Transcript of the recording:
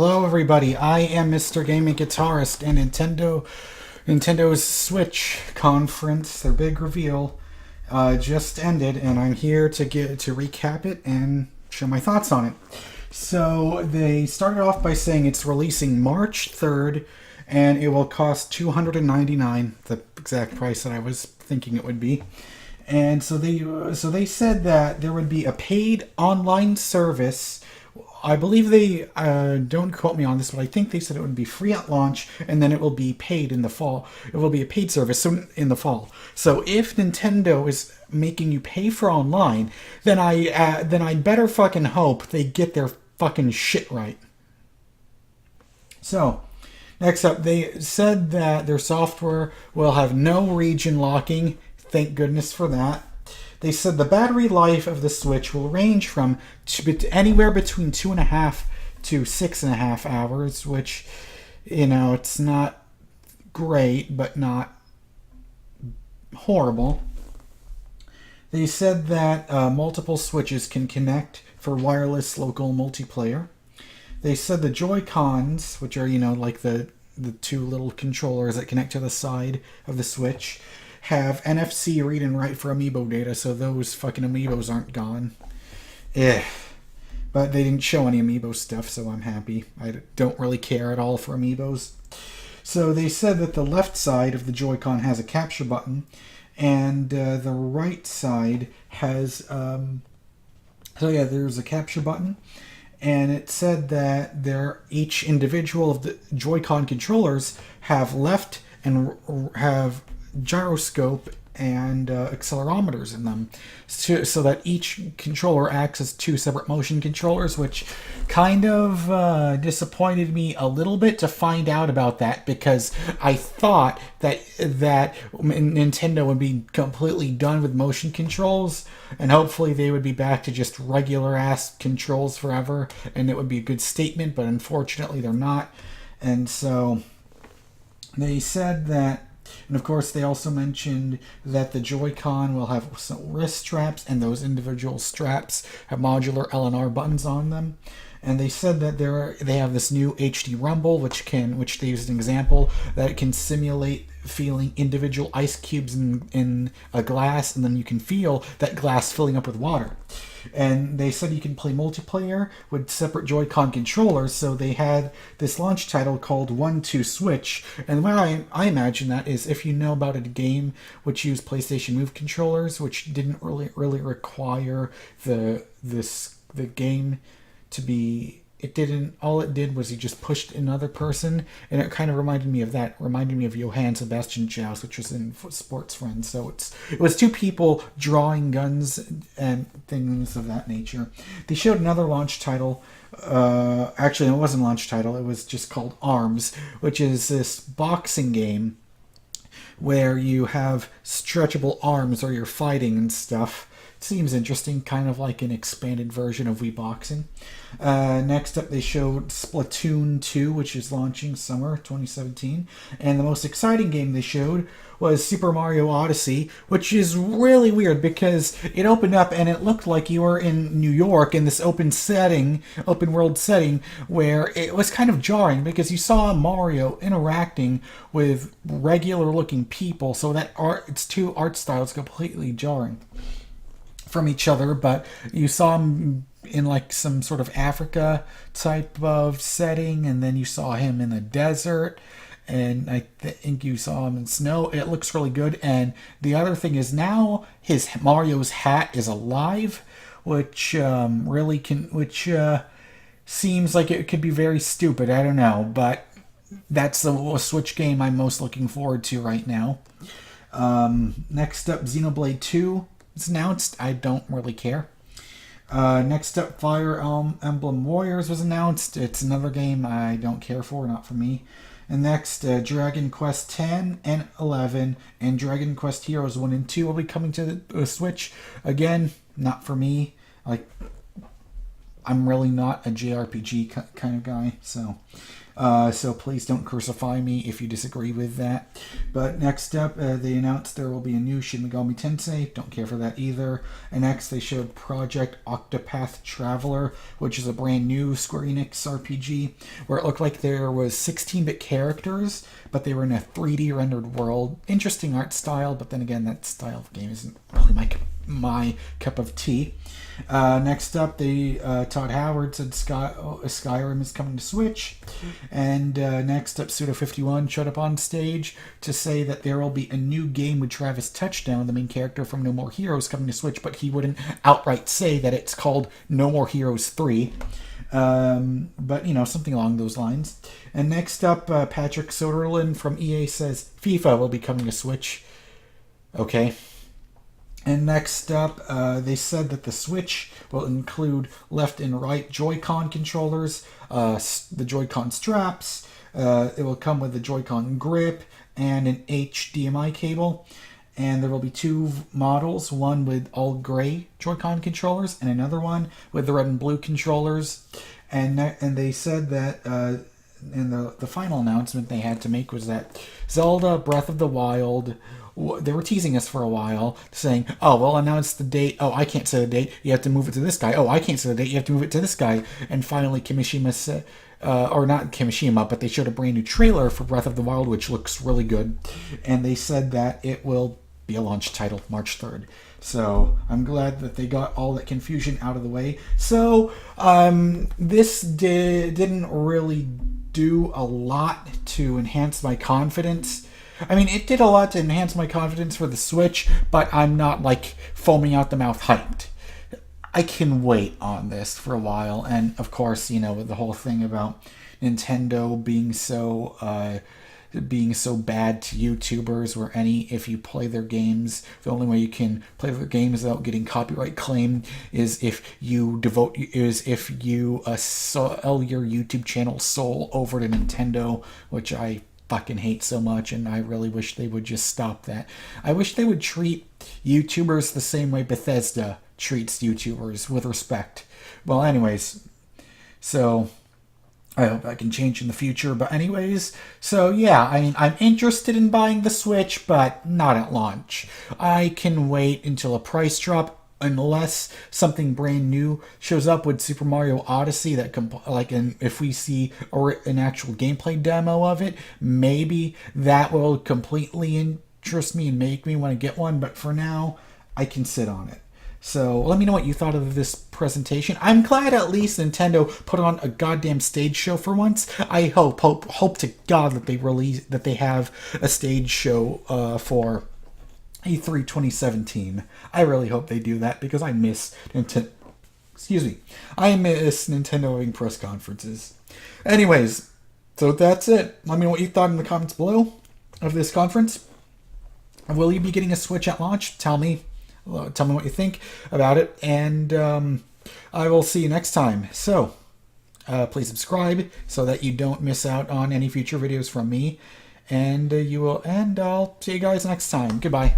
Hello everybody, I am MrGamingGuitarist, and Nintendo's Switch conference, their big reveal, just ended, and I'm here to recap it and show my thoughts on it. So they started off by saying it's releasing March 3rd, and it will cost $299, the exact price that I was thinking it would be. And so they said that there would be a paid online service. I believe they, don't quote me on this, but I think they said it would be free at launch, and then it will be paid in the fall. It will be a paid service in the fall. So if Nintendo is making you pay for online, then I better fucking hope they get their fucking shit right. So, next up, they said that their software will have no region locking. Thank goodness for that. They said the battery life of the Switch will range from anywhere between 2.5 to 6.5 hours, which, it's not great, but not horrible. They said that multiple Switches can connect for wireless local multiplayer. They said the Joy-Cons, which are, like the two little controllers that connect to the side of the Switch, have NFC read and write for amiibo data, so those fucking amiibos aren't gone. But they didn't show any amiibo stuff, so I'm happy. I don't really care at all for amiibos. So they said that the left side of the Joy-Con has a capture button, and the right side has... there's a capture button. And it said that each individual of the Joy-Con controllers have left and have gyroscope and accelerometers in them, so that each controller acts as two separate motion controllers, which kind of disappointed me a little bit to find out about that, because I thought that Nintendo would be completely done with motion controls, and hopefully they would be back to just regular ass controls forever, and it would be a good statement, but unfortunately they're not. And so they said that. And of course, they also mentioned that the Joy-Con will have some wrist straps, and those individual straps have modular L&R buttons on them. And they said that they have this new HD Rumble, which they use as an example, that it can simulate feeling individual ice cubes in a glass, and then you can feel that glass filling up with water. And they said you can play multiplayer with separate Joy-Con controllers, so they had this launch title called 1-2 Switch. And what I imagine that is, if you know about a game which used PlayStation Move controllers, which didn't really require the game to be... all it did was you just pushed another person, and it kind of reminded me of that. It reminded me of Johann Sebastian Joust, which was in Sports Friends. So it was two people drawing guns and things of that nature. They showed another launch title. Actually, it wasn't a launch title. It was just called ARMS, which is this boxing game where you have stretchable arms or you're fighting and stuff. Seems interesting, kind of like an expanded version of Wii Boxing. Next up, they showed Splatoon 2, which is launching summer 2017. And the most exciting game they showed was Super Mario Odyssey, which is really weird because it opened up and it looked like you were in New York in this open world setting, where it was kind of jarring because you saw Mario interacting with regular looking people, so that its two art styles completely jarring from each other. But you saw him in like some sort of Africa type of setting, and then you saw him in the desert, and I think you saw him in snow. It looks really good. And the other thing is, now Mario's hat is alive, which seems like it could be very stupid. I don't know, but that's the Switch game I'm most looking forward to right now. Next up, Xenoblade 2. It's announced. I don't really care. Next up, Fire Emblem Warriors was announced. It's another game I don't care for, not for me. And next, Dragon Quest 10 and 11 and Dragon Quest Heroes 1 and 2 will be coming to the Switch. Again, not for me. I'm really not a JRPG kind of guy, so please don't crucify me if you disagree with that. But next up, they announced there will be a new Shin Megami Tensei. Don't care for that either. And next, they showed Project Octopath Traveler, which is a brand new Square Enix RPG, where it looked like there was 16-bit characters, but they were in a 3D rendered world. Interesting art style, but then again, that style of game isn't really my cup of tea. Next up, Todd Howard said Skyrim is coming to Switch. And next up, Suda51 showed up on stage to say that there will be a new game with Travis Touchdown, the main character from No More Heroes, coming to Switch, but he wouldn't outright say that it's called No More Heroes 3. But, something along those lines. And next up, Patrick Soderlund from EA says FIFA will be coming to Switch. Okay. And next up, they said that the Switch will include left and right Joy-Con controllers, the Joy-Con straps. It will come with the Joy-Con grip and an HDMI cable. And there will be two models, one with all gray Joy-Con controllers and another one with the red and blue controllers. And they said that and the final announcement they had to make was that Zelda Breath of the Wild, they were teasing us for a while, saying, oh, we'll announce the date. Oh, I can't say the date. You have to move it to this guy. Oh, I can't say the date. You have to move it to this guy. And finally, Kimishima said, or not Kimishima, but they showed a brand new trailer for Breath of the Wild, which looks really good. And they said that it will be a launch title March 3rd. So I'm glad that they got all that confusion out of the way. So this didn't really do a lot to enhance my confidence. I mean, it did a lot to enhance my confidence for the Switch, but I'm not, foaming out the mouth hyped. I can wait on this for a while, and, of course, with the whole thing about Nintendo being so bad to YouTubers, where if you play their games, the only way you can play their games without getting copyright claimed is if you sell your YouTube channel soul over to Nintendo, which I fucking hate so much, and I really wish they would just stop that. I wish they would treat YouTubers the same way Bethesda treats YouTubers, with respect. Well, anyways, so I hope that can change in the future. But anyways, so yeah, I mean, I'm interested in buying the Switch, but not at launch. I can wait until a price drop, unless something brand new shows up with Super Mario Odyssey that if we see an actual gameplay demo of it, maybe that will completely interest me and make me want to get one. But for now, I can sit on it. So let me know what you thought of this presentation. I'm glad at least Nintendo put on a goddamn stage show for once. I hope to God that they have a stage show for E3 2017. I really hope they do that, because I miss Nintendo. I miss Nintendo having press conferences. Anyways, so that's it. Let me know what you thought in the comments below of this conference. Will you be getting a Switch at launch? Tell me what you think about it, and I will see you next time. So please subscribe so that you don't miss out on any future videos from me, and I'll see you guys next time. Goodbye.